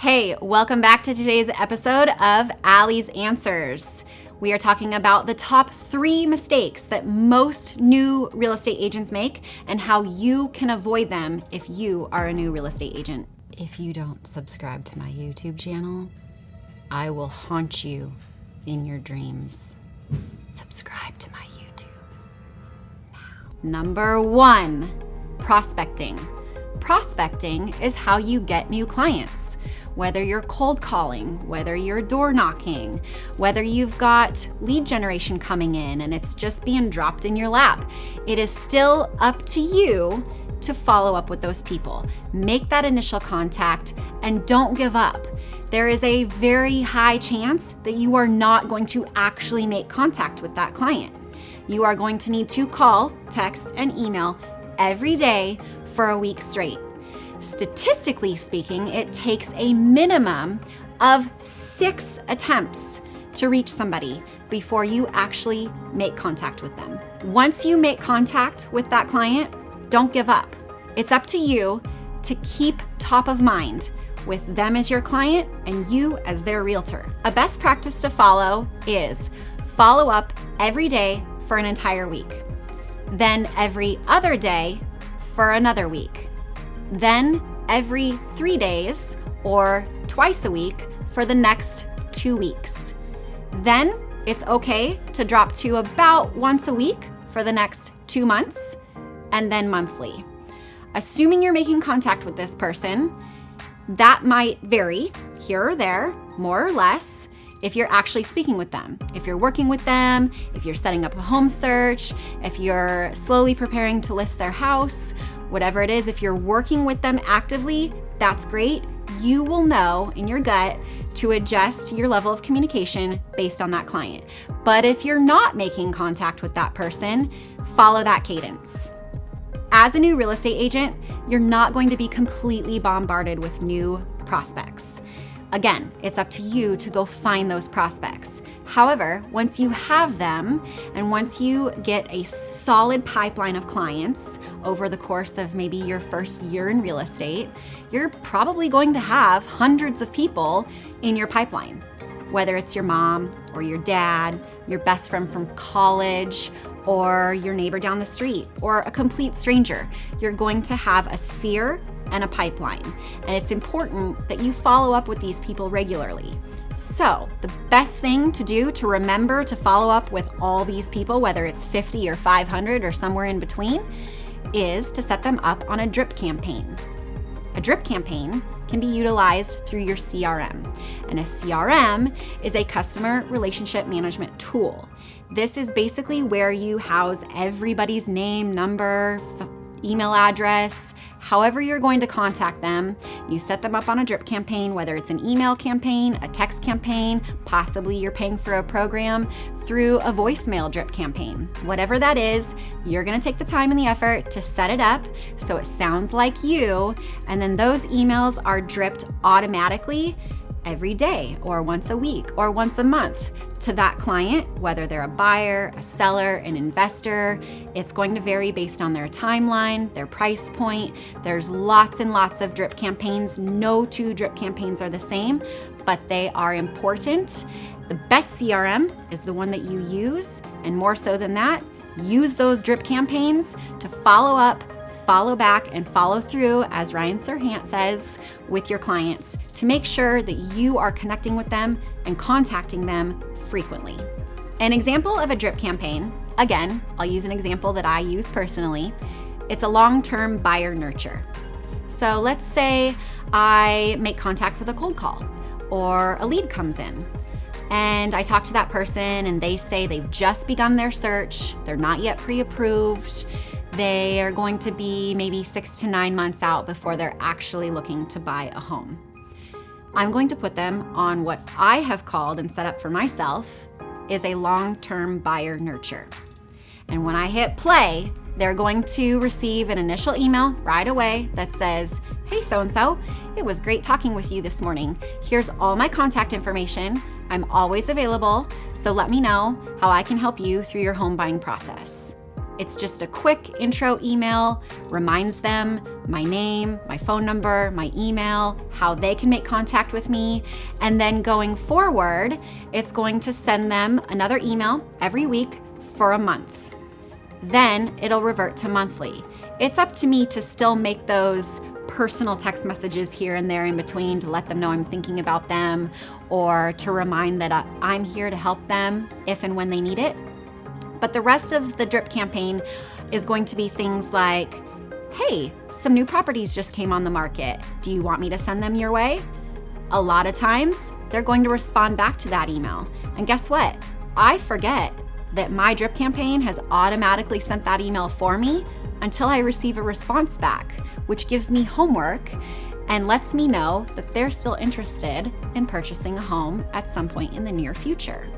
Hey, welcome back to today's episode of Allie's Answers. We are talking about the top 3 mistakes that most new real estate agents make and how you can avoid them if you are a new real estate agent. If you don't subscribe to my YouTube channel, I will haunt you in your dreams. Subscribe to my YouTube now. Number 1, prospecting. Prospecting is how you get new clients. Whether you're cold calling, whether you're door knocking, whether you've got lead generation coming in and it's just being dropped in your lap, it is still up to you to follow up with those people. Make that initial contact and don't give up. There is a very high chance that you are not going to actually make contact with that client. You are going to need to call, text, and email every day for a week straight. Statistically speaking, it takes a minimum of 6 attempts to reach somebody before you actually make contact with them. Once you make contact with that client, don't give up. It's up to you to keep top of mind with them as your client and you as their realtor. A best practice to follow is follow up every day for an entire week, then every other day for another week, then every 3 days or twice a week for the next 2 weeks. Then it's okay to drop to about once a week for the next 2 months and then monthly. Assuming you're making contact with this person, that might vary here or there, more or less, if you're actually speaking with them. If you're working with them, if you're setting up a home search, if you're slowly preparing to list their house, whatever it is, if you're working with them actively, that's great. You will know in your gut to adjust your level of communication based on that client. But if you're not making contact with that person, follow that cadence. As a new real estate agent, you're not going to be completely bombarded with new prospects. Again, it's up to you to go find those prospects. However, once you have them and once you get a solid pipeline of clients over the course of maybe your first year in real estate, you're probably going to have hundreds of people in your pipeline. Whether it's your mom or your dad, your best friend from college, or your neighbor down the street, or a complete stranger, you're going to have a sphere and a pipeline. And it's important that you follow up with these people regularly. So the best thing to do to remember to follow up with all these people, whether it's 50 or 500 or somewhere in between, is to set them up on a drip campaign. A drip campaign can be utilized through your CRM. And a CRM is a customer relationship management tool. This is basically where you house everybody's name, number, email address, however you're going to contact them. You set them up on a drip campaign, whether it's an email campaign, a text campaign, possibly you're paying for a program through a voicemail drip campaign. Whatever that is, you're gonna take the time and the effort to set it up so it sounds like you, and then those emails are dripped automatically every day or once a week or once a month to that client, whether they're a buyer, a seller, an investor. It's going to vary based on their timeline, their price point. There's lots and lots of drip campaigns. No 2 drip campaigns are the same, but they are important. The best CRM is the one that you use, and more so than that, use those drip campaigns to follow up, follow back, and follow through, as Ryan Serhant says, with your clients to make sure that you are connecting with them and contacting them frequently. An example of a drip campaign, again, I'll use an example that I use personally. It's a long-term buyer nurture. So let's say I make contact with a cold call or a lead comes in and I talk to that person and they say they've just begun their search, they're not yet pre-approved, they are going to be maybe 6 to 9 months out before they're actually looking to buy a home. I'm going to put them on what I have called and set up for myself is a long-term buyer nurture. And when I hit play, they're going to receive an initial email right away that says, "Hey, so-and-so, it was great talking with you this morning. Here's all my contact information. I'm always available, so let me know how I can help you through your home buying process." It's just a quick intro email, reminds them my name, my phone number, my email, how they can make contact with me. And then going forward, it's going to send them another email every week for a month. Then it'll revert to monthly. It's up to me to still make those personal text messages here and there in between to let them know I'm thinking about them, or to remind that I'm here to help them if and when they need it. But the rest of the drip campaign is going to be things like, hey, some new properties just came on the market. Do you want me to send them your way? A lot of times, they're going to respond back to that email. And guess what? I forget that my drip campaign has automatically sent that email for me until I receive a response back, which gives me homework and lets me know that they're still interested in purchasing a home at some point in the near future.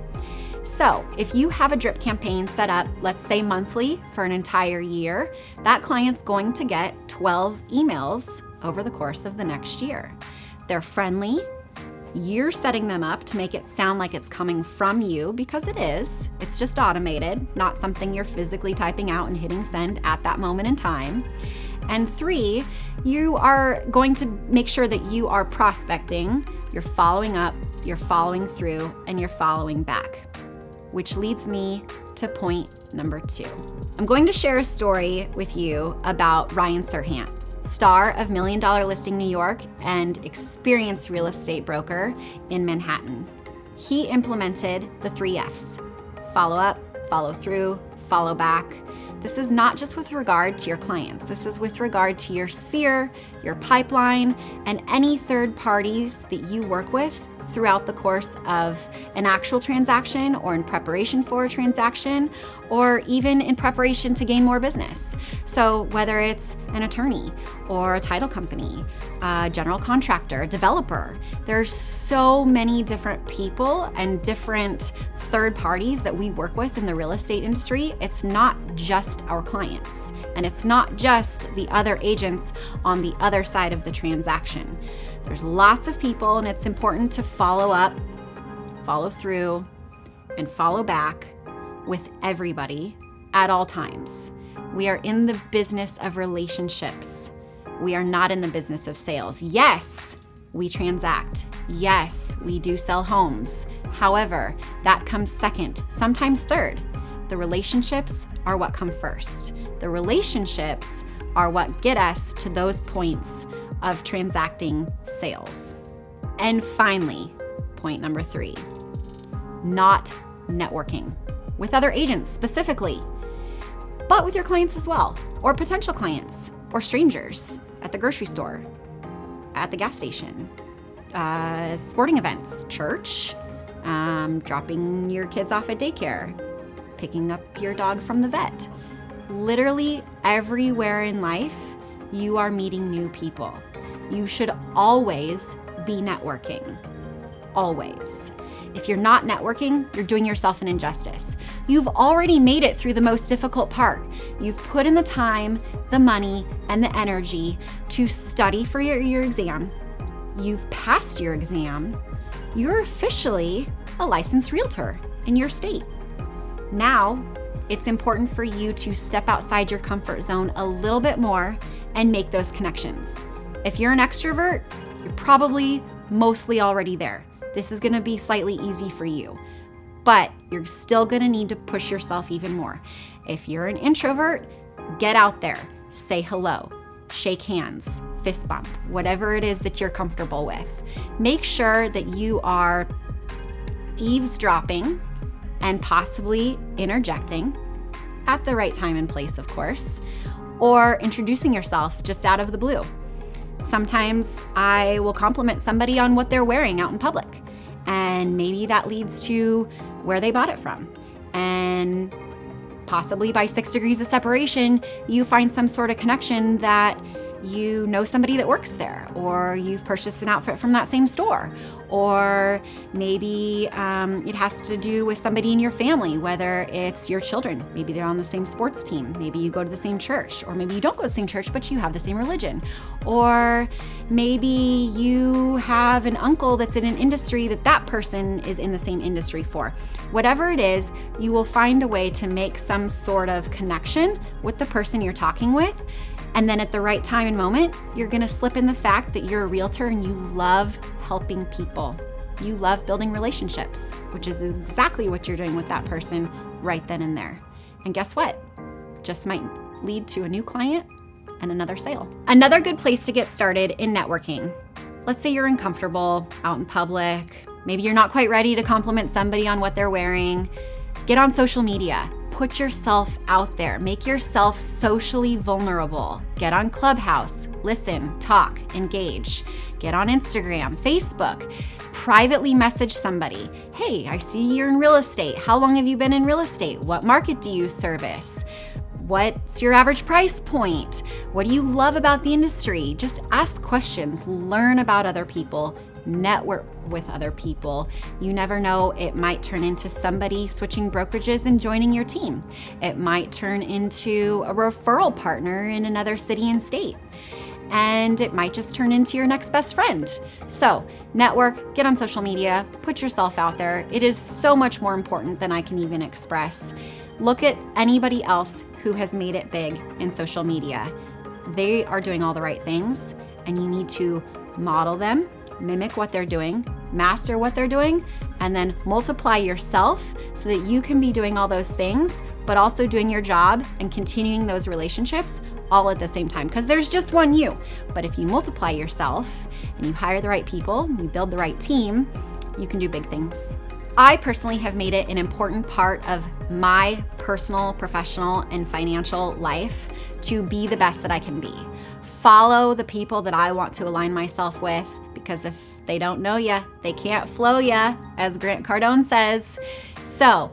So if you have a drip campaign set up, let's say monthly for an entire year, that client's going to get 12 emails over the course of the next year. They're friendly. You're setting them up to make it sound like it's coming from you, because it is. It's just automated, not something you're physically typing out and hitting send at that moment in time. And 3, you are going to make sure that you are prospecting, you're following up, you're following through, and you're following back. Which leads me to point number 2. I'm going to share a story with you about Ryan Serhant, star of $1 Million Listing New York and experienced real estate broker in Manhattan. He implemented the 3 Fs: follow up, follow through, follow back. This is not just with regard to your clients. This is with regard to your sphere, your pipeline, and any third parties that you work with throughout the course of an actual transaction, or in preparation for a transaction, or even in preparation to gain more business. So whether it's an attorney or a title company, a general contractor, a developer, there's so many different people and different third parties that we work with in the real estate industry. It's not just our clients, and it's not just the other agents on the other side of the transaction. There's lots of people, and it's important to follow up, follow through, and follow back with everybody at all times. We are in the business of relationships. We are not in the business of sales. Yes, we transact. Yes, we do sell homes. However, that comes second, sometimes third. The relationships are what come first. The relationships are what get us to those points of transacting sales. And finally, point number 3, not networking with other agents specifically, but with your clients as well, or potential clients, or strangers at the grocery store, at the gas station, sporting events, church, dropping your kids off at daycare, picking up your dog from the vet. Literally everywhere in life, you are meeting new people. You should always be networking. Always. If you're not networking, you're doing yourself an injustice. You've already made it through the most difficult part. You've put in the time, the money, and the energy to study for your exam. You've passed your exam. You're officially a licensed realtor in your state. Now, it's important for you to step outside your comfort zone a little bit more and make those connections. If you're an extrovert, you're probably mostly already there. This is gonna be slightly easy for you, but you're still gonna need to push yourself even more. If you're an introvert, get out there, say hello, shake hands, fist bump, whatever it is that you're comfortable with. Make sure that you are eavesdropping and possibly interjecting at the right time and place, of course, or introducing yourself just out of the blue. Sometimes I will compliment somebody on what they're wearing out in public, and maybe that leads to where they bought it from. And possibly by 6 degrees of separation, you find some sort of connection that you know somebody that works there, or you've purchased an outfit from that same store, or maybe it has to do with somebody in your family, whether it's your children. Maybe they're on the same sports team. Maybe you go to the same church, or maybe you don't go to the same church, but you have the same religion. Or maybe you have an uncle that's in an industry that person is in the same industry for. Whatever it is, you will find a way to make some sort of connection with the person you're talking with. And then at the right time and moment, you're gonna slip in the fact that you're a realtor and you love helping people. You love building relationships, which is exactly what you're doing with that person right then and there. And guess what? Just might lead to a new client and another sale. Another good place to get started in networking. Let's say you're uncomfortable out in public. Maybe you're not quite ready to compliment somebody on what they're wearing. Get on social media. Put yourself out there. Make yourself socially vulnerable. Get on Clubhouse. Listen, talk, engage. Get on Instagram, Facebook. Privately message somebody. Hey, I see you're in real estate. How long have you been in real estate? What market do you service? What's your average price point? What do you love about the industry? Just ask questions. Learn about other people. Network with other people. You never know, it might turn into somebody switching brokerages and joining your team. It might turn into a referral partner in another city and state. And it might just turn into your next best friend. So network, get on social media, put yourself out there. It is so much more important than I can even express. Look at anybody else who has made it big in social media. They are doing all the right things, and you need to model them, mimic what they're doing, master what they're doing, and then multiply yourself so that you can be doing all those things, but also doing your job and continuing those relationships all at the same time, because there's just one you. But if you multiply yourself and you hire the right people, you build the right team, you can do big things. I personally have made it an important part of my personal, professional, and financial life to be the best that I can be. Follow the people that I want to align myself with, because if they don't know you, they can't flow you, as Grant Cardone says. So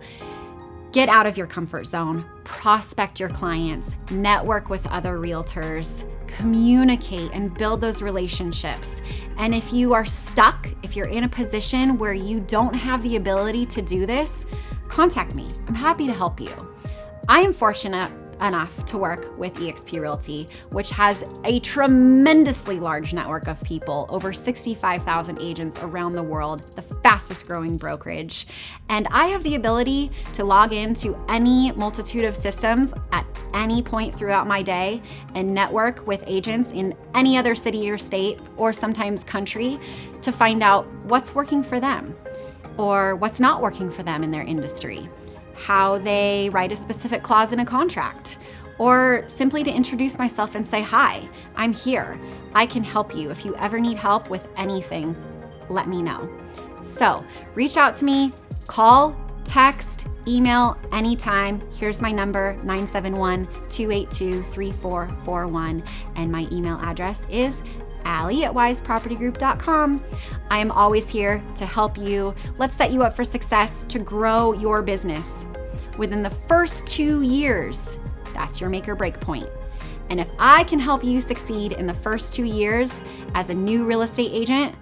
get out of your comfort zone, prospect your clients, network with other realtors, communicate and build those relationships. And if you are stuck, if you're in a position where you don't have the ability to do this, contact me. I'm happy to help you. I am fortunate enough to work with eXp Realty, which has a tremendously large network of people, over 65,000 agents around the world, the fastest growing brokerage. And I have the ability to log into any multitude of systems at any point throughout my day and network with agents in any other city or state, or sometimes country, to find out what's working for them or what's not working for them in their industry, how they write a specific clause in a contract, or simply to introduce myself and say, hi, I'm here. I can help you. If you ever need help with anything, let me know. So reach out to me, call, text, email anytime. Here's my number, 971-282-3441. And my email address is Allie@wisepropertygroup.com. I am always here to help you. Let's set you up for success to grow your business. Within the first 2 years, that's your make or break point. And if I can help you succeed in the first 2 years as a new real estate agent,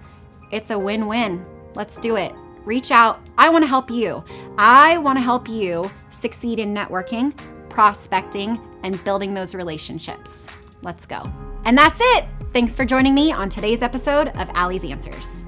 it's a win-win. Let's do it. Reach out. I want to help you. I want to help you succeed in networking, prospecting, and building those relationships. Let's go. And that's it. Thanks for joining me on today's episode of Allie's Answers.